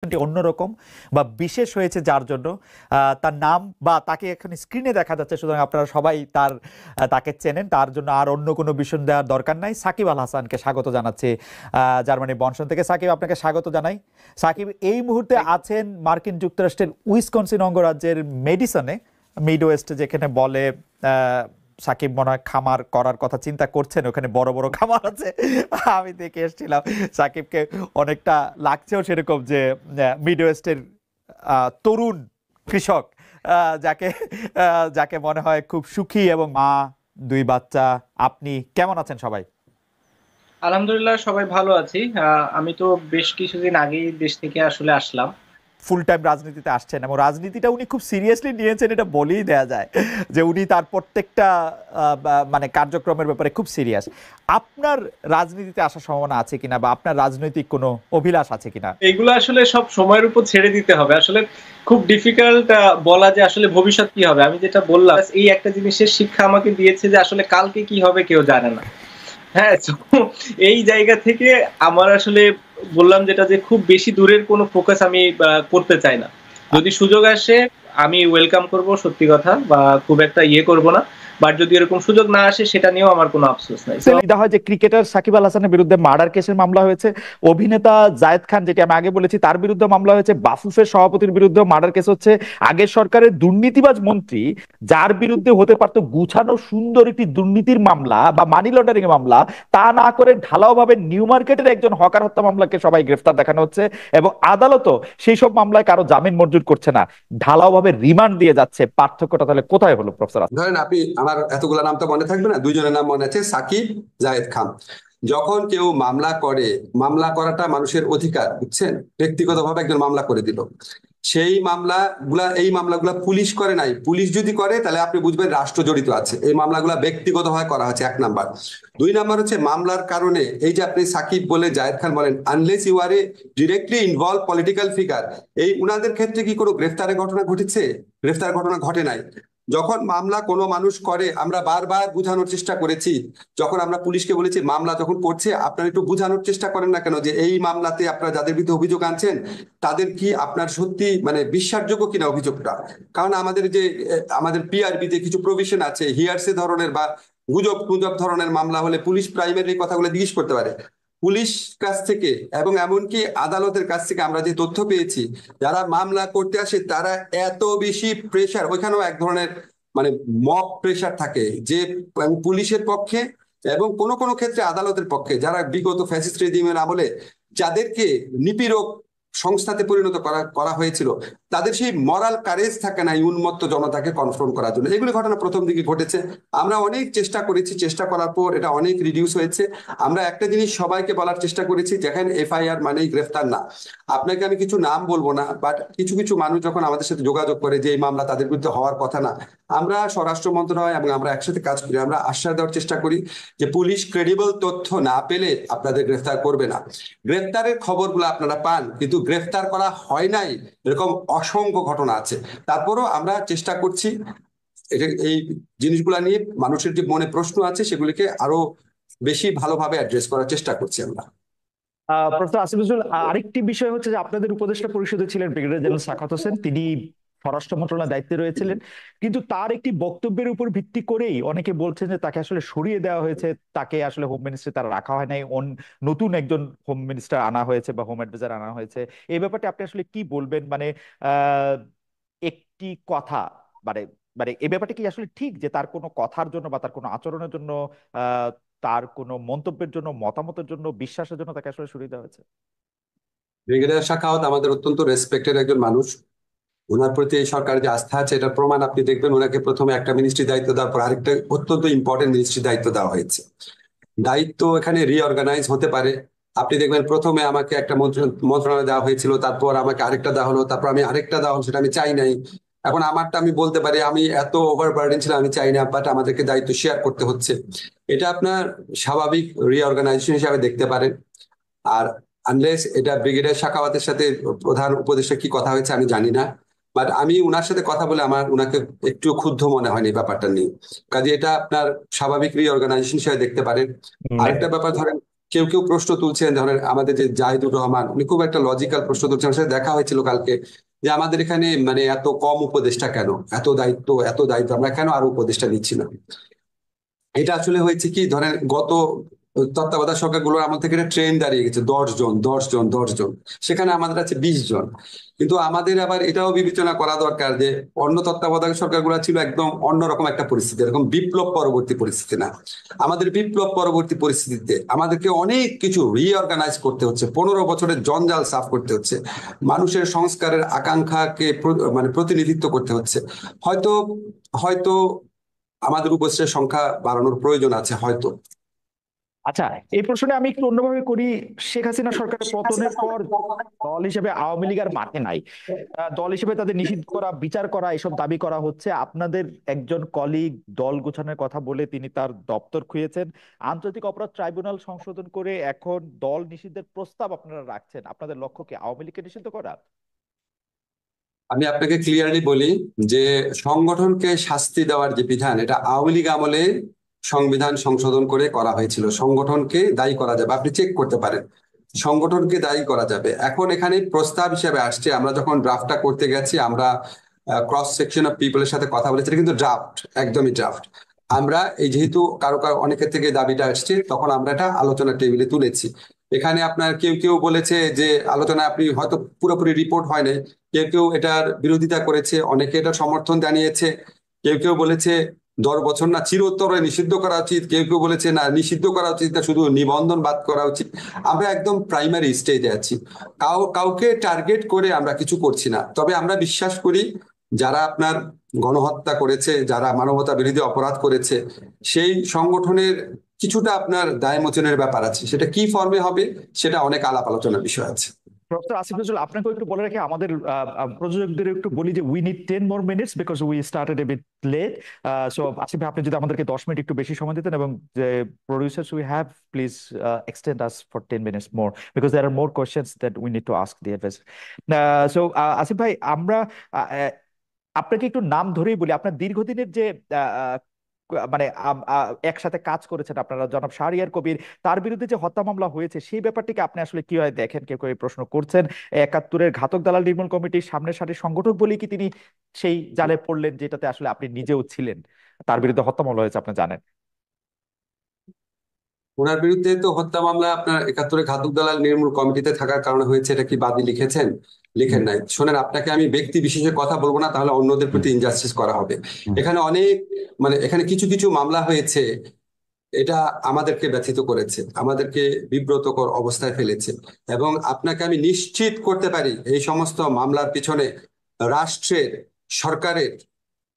ট্রিটমেন্টটি অন্যরকম বা বিশেষ হয়েছে যার জন্য তার নাম বা তাকে এখানে স্ক্রিনে দেখা যাচ্ছে, সুতরাং আপনারা সবাই তাকে চেনেন, তার জন্য আর অন্য কোনো বিষয় দেওয়ার দরকার নাই। সাকিব আল হাসানকে স্বাগত জানাচ্ছি জার্মানি বনশন থেকে। সাকিব, আপনাকে স্বাগত জানাই। সাকিব এই মুহূর্তে আছেন মার্কিন যুক্তরাষ্ট্রের উইসকনসিন অঙ্গরাজ্যের মেডিসনে, মিড ওয়েস্টে, যেখানে বলে সাকিব মনে হয় খামার করার কথা চিন্তা করছেন, ওখানে বড় বড় খামার আছে। আমি দেখে এসেছিলাম, সাকিবকে অনেকটা লাগছেও সেরকম যে মিড ওয়েস্টের তরুণ কৃষক, যাকে যাকে মনে হয় খুব সুখী, এবং মা, দুই বাচ্চা। আপনি কেমন আছেন সবাই? আলহামদুলিল্লাহ, সবাই ভালো আছি। আমি তো বেশ কিছুদিন আগেই দেশ থেকে আসলে আসলাম। ফুল টাইম রাজনীতিতে আসছেন, এবং রাজনীতিটা উনি খুব সিরিয়াসলি নিয়েছেন, এটা বলেই দেয়া যায় যে উনি তার প্রত্যেকটা মানে কার্যক্রমের ব্যাপারে খুব সিরিয়াস। আপনার রাজনীতিতে আসার সম্ভাবনা আছে কিনা, বা আপনার রাজনৈতিক কোনো অভিলাষ আছে কিনা? এগুলো আসলে সব সময়ের উপর ছেড়ে দিতে হবে। আসলে খুব ডিফিকাল্ট বলা যে আসলে ভবিষ্যৎ কি হবে। আমি যেটা বললাম, এই একটা জিনিসের শিক্ষা আমাকে দিয়েছে যে আসলে কালকে কি হবে কেউ জানে না। হ্যাঁ, তো এই জায়গা থেকে আমার আসলে বললাম যেটা, যে খুব বেশি দূরের কোনো ফোকাস আমি করতে চাই না। যদি সুযোগ আসে আমি ওয়েলকাম করব, সত্যি কথা, বা খুব একটা ইয়ে করব না। বাট যদি এরকম সুযোগ না আসে, সেটা নিয়েও আমার কোনো আফসোস নাই। হয় যে ক্রিকেটার সাকিব আল হাসানের বিরুদ্ধে মার্ডার কেসের মামলা হয়েছে, অভিনেতা জায়েদ খান, যেটি আমি আগে বলেছি, তার বিরুদ্ধে মামলা হয়েছে, বাফুফের সভাপতির বিরুদ্ধে মার্ডার কেস হচ্ছে। আগের সরকারের দুর্নীতিবাজ মন্ত্রী, যার বিরুদ্ধে হতে পারতো গুছানো সুন্দর একটি দুর্নীতির মামলা বা মানি লন্ডারিং এর মামলা, তা না করে ঢালাও ভাবে নিউ মার্কেটের একজন হকার হত্যা মামলাকে সবাই গ্রেফতার দেখানো হচ্ছে, এবং আদালতও সেই সব মামলায় কারো জামিন মঞ্জুর করছে না, ঢালাও ভাবে রিমান্ড দিয়ে যাচ্ছে। পার্থক্যটা তাহলে কোথায় হলো প্রফেসর? ধরেন আপনি, আমার এতগুলো নাম তো মনে থাকবে না, দুইজনের নাম মনে আছে, সাকিব, জায়েদ খান। যখন কেউ মামলা করে, মামলা করাটা মানুষের অধিকার, বুঝছেন? ব্যক্তিগতভাবে একজন মামলা করে দিল, সেই এই মামলাগুলা পুলিশ করে নাই। পুলিশ যদি করে তাহলে আপনি বুঝবেন রাষ্ট্র জড়িত আছে। এই মামলাগুলা ব্যক্তিগতভাবে করা হচ্ছে, 1 নাম্বার। 2 নাম্বার হচ্ছে মামলার কারণে, এই যে আপনি সাকিব বলে জায়েদ খান বলেন, unless you are a directly involve political figure, এই উনাদের ক্ষেত্রে কি কোনো গ্রেফতারের ঘটনা ঘটেছে? গ্রেফতার ঘটনা ঘটে নাই। যখন মামলা কোনো মানুষ করে, আমরা বারবার বোঝানোর চেষ্টা করেছি। যখন আমরা পুলিশকে বলেছি মামলা যখন করছে, আপনারা একটু বোঝানোর চেষ্টা করেন না কেন যে এই মামলাতে আপনারা যাদের বিরুদ্ধে অভিযোগ আনছেন তাদের কি আপনার সত্যি মানে বিশ্বাসযোগ্য কিনা অভিযোগটা। কারণ আমাদের যে আমাদের পিআরবিতে কিছু প্রভিশন আছে, হিয়ারসে ধরনের বা গুজব গুজব ধরনের মামলা হলে পুলিশ প্রাইমারি কথাগুলো জিজ্ঞেস করতে পারে। পুলিশ কাছ থেকে এবং এমনকি আদালতের কাছ থেকে আমরা যে তথ্য পেয়েছি, যারা মামলা করতে আসে তারা এত বেশি প্রেশার, ওইখানেও এক ধরনের মানে মব প্রেশার থাকে, যে পুলিশের পক্ষে এবং কোনো কোনো ক্ষেত্রে আদালতের পক্ষে, যারা বিগত ফ্যাসিস্ট রেজিমের আমলে যাদেরকে নিপীড়ক সংস্থাতে পরিণত করা করা হয়েছিল, তাদের সেই মরাল কারেজ থাকে না এই উন্মত্ত জনতাকে কনফ্রন্ট করার জন্য। এগুলি ঘটনা প্রথম দিকে ঘটেছে। আমরা অনেক চেষ্টা করেছি, চেষ্টা করার পর এটা অনেক রিডিউস হয়েছে। আমরা একটা জিনিস সবাইকে বলার চেষ্টা করেছি, যেখানে এফআইআর মানেই গ্রেফতার না। আপনাকে আমি কিছু নাম বলবো না, বাট কিছু কিছু মানুষ যখন আমাদের সাথে যোগাযোগ করে যে এই মামলা তাদের বিরুদ্ধে হওয়ার কথা না, আমরা স্বরাষ্ট্র মন্ত্রণালয় এবং আমরা একসাথে কাজ করি, আমরা আশ্বাস দেওয়ার চেষ্টা করি যে পুলিশ ক্রেডিবল তথ্য না পেলে আপনাদের গ্রেফতার করবে না। গ্রেফতারের খবরগুলো আপনারা পান, কিন্তু গ্রেফতার করা হয় নাই এরকম অসংখ্য ঘটনা আছে। তারপরও আমরা চেষ্টা করছি এই জিনিসগুলা নিয়ে মানুষের যে মনে প্রশ্ন আছে সেগুলিকে আরো বেশি ভালোভাবে অ্যাড্রেস করার চেষ্টা করছি আমরা। প্রফেসর আসিফ নজরুল, আরেকটি বিষয় হচ্ছে যে আপনাদের উপদেষ্টা পরিষদে ছিলেন ব্রিগেডিয়ার জেনারেল সাখাওয়াত হোসেন, তিনি স্বরাষ্ট্র মন্ত্রণালয়ের দায়িত্বে রয়েছিলেন, কিন্তু তার একটি বক্তব্যের উপর ভিত্তি করেই অনেকে বলছেন যে তাকে আসলে সরিয়ে দেওয়া হয়েছে, তাকে আসলে হোম মিনিস্ট্রি তারা রাখা হয় নাই, নতুন একজন হোম মিনিস্টার আনা হয়েছে বা হোম অ্যাডভাইজার আনা হয়েছে। এই ব্যাপারটা আপনি আসলে কি বলবেন? মানে আহ একটি কথা, মানে মানে এই ব্যাপারটা কি আসলে ঠিক যে তার কোনো কথার জন্য বা তার কোনো আচরণের জন্য, আহ তার কোনো মন্তব্যের জন্য, মতামতের জন্য, বিশ্বাসের জন্য তাকে আসলে সরিয়ে দেওয়া হয়েছে? ব্রিগেডিয়ার সাখাওয়াত আমাদের অত্যন্ত রেসপেক্টেড একজন মানুষ। ওনার প্রতি এই সরকারের যে আস্থা আছে এটার প্রমাণ আপনি দেখবেন, ওনাকে প্রথমে একটা মিনিস্ট্রি দায়িত্ব দেওয়ার পর আরেকটা অত্যন্ত ইম্পর্টেন্ট মিনিস্ট্রি দায়িত্ব দেওয়া হয়েছে। দায়িত্ব এখানে রিঅর্গানাইজ হতে পারে। আপনি দেখবেন প্রথমে আমাকে একটা মন্ত্রণালয় দেওয়া হয়েছিল, তারপর আমাকে আরেকটা দেওয়া হলো, তারপর আমি আরেকটা দেওয়া হলো, সেটা আমি চাই নাই। এখন আমারটা আমি বলতে পারি আমি এত ওভারবার্ডেন ছিলাম, আমি চাই না, বাট আমাদেরকে দায়িত্ব শেয়ার করতে হচ্ছে। এটা আপনার স্বাভাবিক রিঅর্গানাইজেশন হিসাবে দেখতে পারেন। আর আনলেস এটা ব্রিগেডিয়ার সাখাওয়াতের সাথে প্রধান উপদেষ্টা কি কথা হয়েছে আমি জানি না, বাট আমি উনার সাথে কথা বলে আমার উনাকে একটু ক্ষুব্ধ মনে হয়নি ব্যাপারটা নিয়ে। কাজে এটা আপনার স্বাভাবিক রিঅর্গানাইজেশন হিসেবে দেখতে পারেন। আরেকটা ব্যাপার ধরেন, কেউ কেউ প্রশ্ন তুলছেন, ধরেন আমাদের যে জাহিদুর রহমান, উনি খুব একটা লজিক্যাল প্রশ্ন তুলছেন। আমার সাথে দেখা হয়েছিল কালকে, যে আমাদের এখানে মানে এত কম উপদেষ্টা কেন, এত দায়িত্ব আমরা কেন আরো উপদেষ্টা নিচ্ছি না। এটা আসলে হয়েছে কি, ধরেন গত তত্ত্বাবধায়ক সরকারগুলোর আমল থেকে একটা ট্রেন দাঁড়িয়ে গেছে 10 জন 10 জন 10 জন, সেখানে আমাদের আছে 20 জন। কিন্তু আমাদের আবার এটাও বিবেচনা করা দরকার যে অন্য তত্ত্বাবধায়ক সরকারগুলো ছিল একদম অন্যরকম একটা পরিস্থিতি, এরকম বিপ্লব পরবর্তী পরিস্থিতি না। আমাদের বিপ্লব পরবর্তী পরিস্থিতিতে আমাদেরকে অনেক কিছু রিঅর্গানাইজ করতে হচ্ছে, 15 বছরের জঞ্জাল সাফ করতে হচ্ছে, মানুষের সংস্কারের আকাঙ্ক্ষাকে মানে প্রতিনিধিত্ব করতে হচ্ছে। হয়তো হয়তো আমাদের উপস্থিতের সংখ্যা বাড়ানোর প্রয়োজন আছে হয়তো। আচ্ছা, এই প্রশ্নে আমি একটু অন্যভাবে করি। শেখ হাসিনা সরকারের পতনের পর দল হিসেবে আওয়ামী লীগ আর মাঠে নাই। দল হিসেবে তাদের নিষিদ্ধ করা, বিচার করা, এসব দাবি করা হচ্ছে। আপনাদের একজন কলিগ দল গোছানোর কথা বলে তিনি তার দপ্তর খুইয়েছেন। আন্তর্জাতিক অপরাধ ট্রাইব্যুনাল সংশোধন করে এখন দল নিষিদ্ধের প্রস্তাব আপনারা রাখছেন। আপনাদের লক্ষ্য কি আওয়ামী লীগকে নিষিদ্ধ করা? আমি আপনাকে ক্লিয়ারলি বলি যে সংগঠনকে শাস্তি দেওয়ার যে বিধান, এটা আওয়ামী লীগ আমলে সংবিধান সংশোধন করে করা হয়েছিল। সংগঠনকে দায়ী করা যাবে, আপনি চেক করতে পারেন, সংগঠনকে দায়ী করা যাবে। এখন এখানে প্রস্তাব হিসেবে আসছে, আমরা যখন ড্রাফটটা করতে গেছি, আমরা ক্রস সেকশন অফ পিপলের সাথে কথা বলেছি, এটা কিন্তু ড্রাফট, একদমই ড্রাফট। আমরা এই যেহেতু কারো কারো অনেকের থেকে দাবিটা আসছে, তখন আমরা এটা আলোচনা টেবিলে তুলেছি। এখানে আপনার কেউ কেউ বলেছে যে আলোচনা আপনি হয়তো পুরোপুরি রিপোর্ট হয় নাই, কেউ কেউ এটার বিরোধিতা করেছে, অনেকে এটা সমর্থন জানিয়েছে। কেউ কেউ বলেছে 10 বছর না, চিরতরে নিষিদ্ধ করা উচিত। কেউ কেউ বলেছে না, নিষিদ্ধ করা উচিত না, শুধু নিবন্ধন বাদ করা উচিত। আমরা একদম প্রাইমারি স্টেজে আছি, কাউকে টার্গেট করে আমরা কিছু করছি না। তবে আমরা বিশ্বাস করি যারা আপনার গণহত্যা করেছে, যারা মানবতা বিরোধী অপরাধ করেছে, সেই সংগঠনের কিছুটা আপনার দায় মোচনের ব্যাপার আছে। সেটা কি ফর্মে হবে সেটা অনেক আলাপ আলোচনার বিষয় আছে। প্রফেসর আসিফ নজরুল, আপনাকে একটু বলে রাখি, আমাদের প্রযোজকদের একটু বলি যে we need 10 more minutes because we started a bit late. So Asif ভাই, আপনি যদি আমাদেরকে 10 মিনিট একটু বেশি সময় দিতেন, এবং যে producers we have, please extend us for 10 minutes more because there are more questions that we need to ask the advisor. So Asif ভাই, আমরা আপনাকে একটু নাম ধরেই বলি। আপনার দীর্ঘদিনের যে মানে একসাথে কাজ করেছেন আপনারা, জনাব শাহরিয়ার কবির, তার বিরুদ্ধে যে হত্যা মামলা হয়েছে, সেই ব্যাপারটিকে আপনি আসলে কিভাবে দেখেন? কেউ কেউ এই প্রশ্ন করছেন, 71-এর ঘাতক দালাল নির্মূল কমিটির সামনের সারির সংগঠক বলেই কি তিনি সেই জালে পড়লেন, যেটাতে আসলে আপনি নিজেও ছিলেন? তার বিরুদ্ধে হত্যা মামলা হয়েছে, আপনি জানেন। ওনার বিরুদ্ধে তো হত্যা মামলা আপনার 71-এ ঘাতক দালাল নির্মূল কমিটিতে থাকার কারণে হয়েছে, এটা কি বাদী লিখেছেন? লিখেন নাই। শোনেন, আপনাকে আমি ব্যক্তি বিশেষে কথা বলবো না, তাহলে অন্যদের প্রতি ইনজাস্টিস করা হবে। এখানে অনেক মানে এখানে কিছু কিছু মামলা হয়েছে, এটা আমাদেরকে ব্যথিত করেছে, আমাদেরকে বিব্রতকর অবস্থায় ফেলেছে। এবং আপনাকে আমি নিশ্চিত করতে পারি, এই সমস্ত মামলার পিছনে রাষ্ট্রের, সরকারের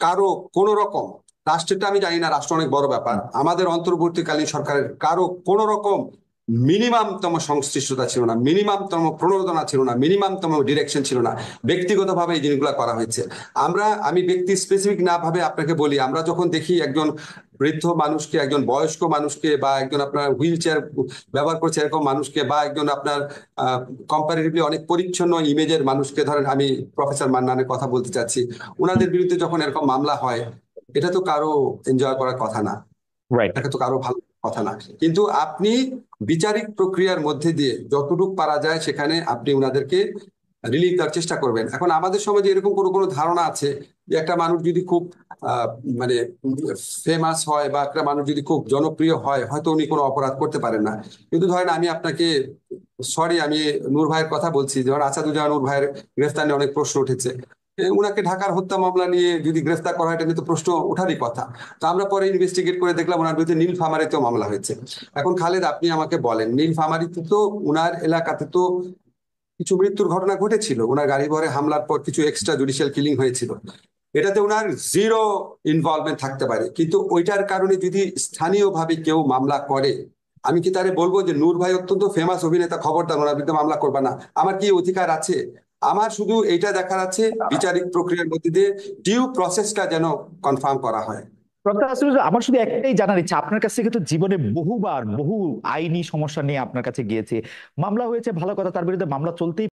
কারো কোনো রকম, রাষ্ট্রটা আমি জানি না, রাষ্ট্র অনেক বড় ব্যাপার, আমাদের অন্তর্বর্তীকালীন সরকারের কারো কোনো রকম মিনিমামতম সংশ্লিষ্টতা ছিল না, মিনিমামতম প্রণোদনা ছিল না, মিনিমামতম ডিরেকশন ছিল না। ব্যক্তিগতভাবে এই জিনিসগুলো করা হয়েছে। আমি ব্যক্তি স্পেসিফিক না ভাবে আপনাকে বলি, আমরা যখন দেখি একজন বৃদ্ধ মানুষকে, একজন বয়স্ক মানুষকে, বা একজন আপনার হুইল চেয়ার ব্যবহার করছে এরকম মানুষকে, বা একজন আপনার কম্পারেটিভলি অনেক পরিচ্ছন্ন ইমেজের মানুষকে, ধরেন আমি প্রফেসর মান্নানের কথা বলতে চাচ্ছি, ওনাদের বিরুদ্ধে যখন এরকম মামলা হয়, এটা তো কারো এনজয় করার কথা না, রাইট। এটা তো কারো ভালো কথা না। কিন্তু আপনি বিচারিক প্রক্রিয়ার মধ্যে দিয়ে যতটুকু পারা যায় সেখানে আপনি ওনাদেরকে রিলিফ দেওয়ার চেষ্টা করবেন। এখন আমাদের সমাজে এরকম কোনো কোনো ধারণা আছে যে একটা মানুষ যদি খুব মানে ফেমাস হয়, বা একটা মানুষ যদি খুব জনপ্রিয় হয়, হয়তো উনি কোনো অপরাধ করতে পারেন না। কিন্তু ধরেন আমি আপনাকে, সরি আমি নূর ভাইয়ের কথা বলছি, ধরেন আসাদুজ্জামান নূর ভাইয়ের গ্রেফতার নিয়ে অনেক প্রশ্ন উঠেছে। উনাকে ঢাকার হত্যা মামলা নিয়ে যদি গ্রেফতার করা হয়, এটা নিয়ে তো প্রশ্ন ওঠারই কথা। তো আমরা পরে ইনভেস্টিগেট করে দেখলাম ওনার বিরুদ্ধে নীলফামারীতেও মামলা হয়েছে। এখন খালেদ, আপনি আমাকে বলেন, নীলফামারীতে তো উনার এলাকাতে তো কিছু মৃত্যুর ঘটনা ঘটেছিল, ওনার গাড়ি ভরে হামলার পর কিছু এক্সট্রা জুডিশিয়াল কিলিং হয়েছিল, এটাতে ওনার জিরো ইনভলভমেন্ট থাকতে পারে। কিন্তু ওইটার কারণে যদি স্থানীয়ভাবে কেউ মামলা করে, আমি কি তারে বলবো যে নূর ভাই অত্যন্ত ফেমাস অভিনেতা, খবরদার ওনার বিরুদ্ধে মামলা করবা না? আমার কি অধিকার আছে? আমার শুধু এইটা দেখার আছে, বিচারিক প্রক্রিয়ার মধ্যে দিয়ে ডিউ প্রসেসটা যেন কনফার্ম করা হয়। প্রফেসর আসিফ নজরুল, আমার শুধু একটাই জানার ইচ্ছা, আপনার কাছ থেকে তো জীবনে বহুবার বহু আইনি সমস্যা নিয়ে আপনার কাছে গিয়েছে, মামলা হয়েছে, ভালো কথা, তার বিরুদ্ধে মামলা চলতেই